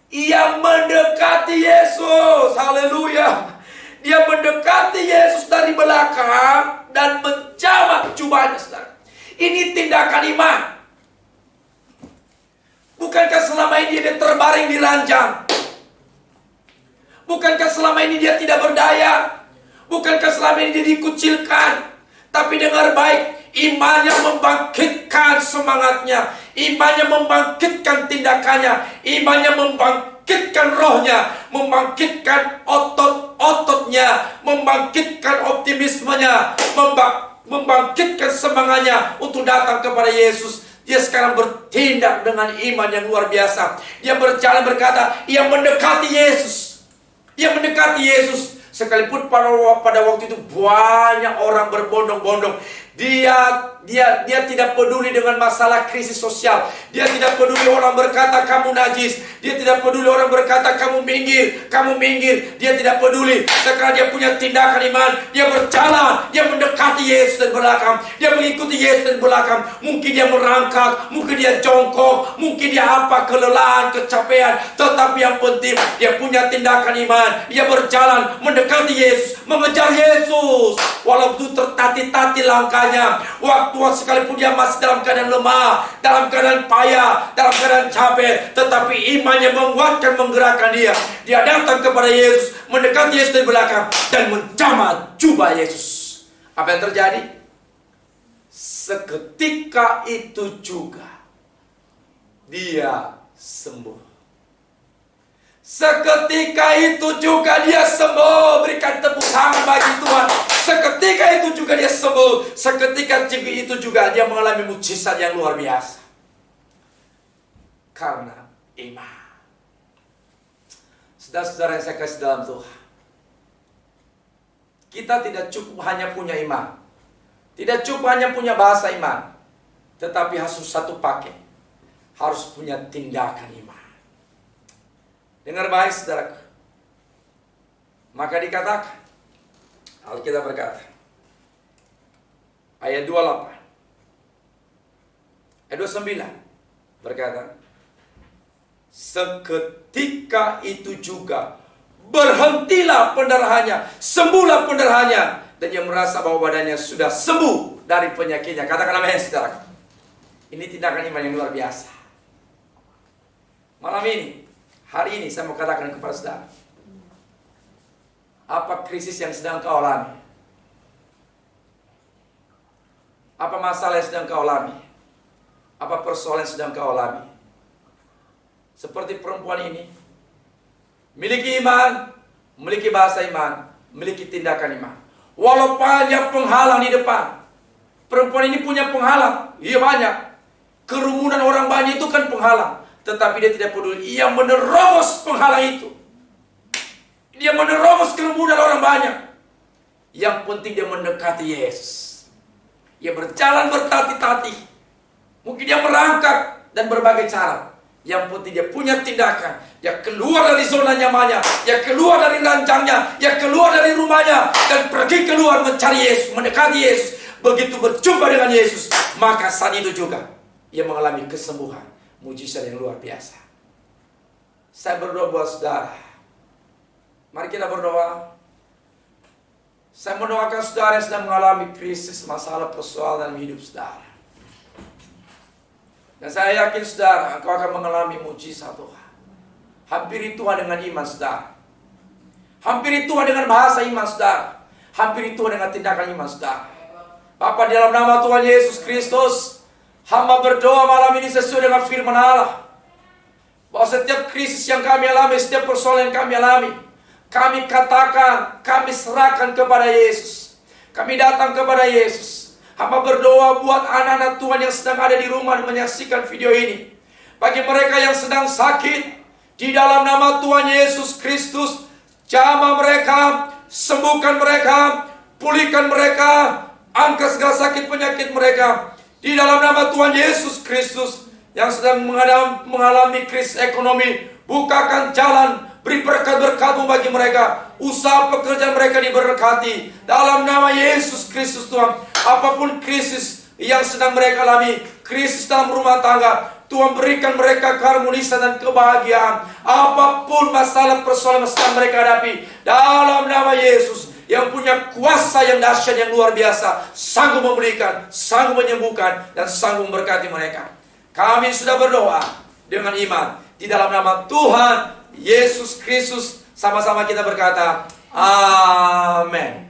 Ia mendekati Yesus. Haleluya. Dia mendekati Yesus dari belakang dan menjamah jubahnya, saudara. Ini tindakan iman. Bukankah selama ini dia terbaring di ranjang? Bukankah selama ini dia tidak berdaya? Bukankah selama ini dia dikucilkan? Tapi dengar baik, imannya membangkitkan semangatnya, imannya membangkitkan tindakannya, imannya membangkitkan rohnya, membangkitkan otot-ototnya, membangkitkan optimismenya, membangkitkan semangatnya untuk datang kepada Yesus. Dia sekarang bertindak dengan iman yang luar biasa. Dia berjalan berkata, ia mendekati Yesus. Dia mendekati Yesus. Sekalipun pada waktu itu banyak orang berbondong-bondong. Dia tidak peduli dengan masalah krisis sosial. Dia tidak peduli orang berkata kamu najis. Dia tidak peduli orang berkata kamu minggir. Dia tidak peduli. Sekarang dia punya tindakan iman. Dia berjalan, dia mendekati Yesus dari belakang. Dia mengikuti Yesus dari belakang. Mungkin dia merangkak, mungkin dia jongkok, mungkin dia kelelahan, kecapean. Tetapi yang penting dia punya tindakan iman. Dia berjalan mendekati Yesus, mengejar Yesus. Walaupun tertati-tati langkahnya, waktu sekalipun dia masih dalam keadaan lemah, dalam keadaan payah, dalam keadaan capek, tetapi imannya menguatkan, menggerakkan dia. Dia datang kepada Yesus, mendekati Yesus dari belakang dan menjamah jubah Yesus. Apa yang terjadi? Seketika itu juga dia sembuh. Seketika itu juga dia sembuh. Berikan tepuk tangan bagi Tuhan. Seketika itu juga dia sembuh. Seketika itu juga dia mengalami mujizat yang luar biasa. Karena iman. Saudara-saudara yang saya kasih dalam Tuhan, kita tidak cukup hanya punya iman, tidak cukup hanya punya bahasa iman, tetapi harus satu paket, harus punya tindakan iman. Dengar baik saudaraku. Maka dikatakan, Alkitab berkata, ayat 28, ayat 29 berkata, seketika itu juga berhentilah pendarahannya, sembuhlah pendarahannya, dan dia merasa bahwa badannya sudah sembuh dari penyakitnya. Katakan amin saudaraku. Ini tindakan iman yang luar biasa. Malam ini, hari ini saya mau katakan kepada saudara, apa krisis yang sedang kau alami? Apa masalah yang sedang kau alami? Apa persoalan yang sedang kau alami? Seperti perempuan ini, miliki iman, memiliki bahasa iman, memiliki tindakan iman. Walau banyak penghalang di depan, perempuan ini punya penghalang. Iya banyak. Kerumunan orang banyak itu kan penghalang. Tetapi dia tidak peduli. Ia menerobos penghalang itu. Dia menerobos kerumunan orang banyak. Yang penting dia mendekati Yesus. Dia berjalan bertati-tati. Mungkin dia merangkak dan berbagai cara. Yang penting dia punya tindakan. Dia keluar dari zona nyamannya. Dia keluar dari ranjangnya. Dia keluar dari rumahnya. Dan pergi keluar mencari Yesus. Mendekati Yesus. Begitu berjumpa dengan Yesus, maka saat itu juga ia mengalami kesembuhan. Mujizat yang luar biasa. Saya berdoa buat saudara. Mari kita berdoa. Saya mendoakan saudara yang sedang mengalami krisis, masalah, persoalan dalam hidup saudara. Dan saya yakin saudara, engkau akan mengalami mujizat Tuhan. Hampiri Tuhan dengan iman saudara. Hampiri Tuhan dengan bahasa iman saudara. Hampiri Tuhan dengan tindakan iman saudara. Bapa, di dalam nama Tuhan Yesus Kristus, hamba berdoa malam ini sesuai dengan firman Allah. Bahwa setiap krisis yang kami alami, setiap persoalan yang kami alami, kami katakan, kami serahkan kepada Yesus. Kami datang kepada Yesus. Hamba berdoa buat anak-anak Tuhan yang sedang ada di rumah dan menyaksikan video ini. Bagi mereka yang sedang sakit, di dalam nama Tuhan Yesus Kristus, jamah mereka, sembuhkan mereka, pulihkan mereka, angkat segala sakit penyakit mereka. Di dalam nama Tuhan Yesus Kristus, yang sedang mengalami krisis ekonomi, bukakan jalan, beri berkat-berkat-Mu bagi mereka. Usaha pekerjaan mereka diberkati. Dalam nama Yesus Kristus Tuhan, apapun krisis yang sedang mereka alami, krisis dalam rumah tangga, Tuhan berikan mereka keharmonisan dan kebahagiaan. Apapun masalah persoalan yang sedang mereka hadapi, dalam nama Yesus, yang punya kuasa yang dahsyat yang luar biasa, sanggup memberikan, sanggup menyembuhkan, dan sanggup memberkati mereka. Kami sudah berdoa dengan iman di dalam nama Tuhan Yesus Kristus. Sama-sama kita berkata, amin.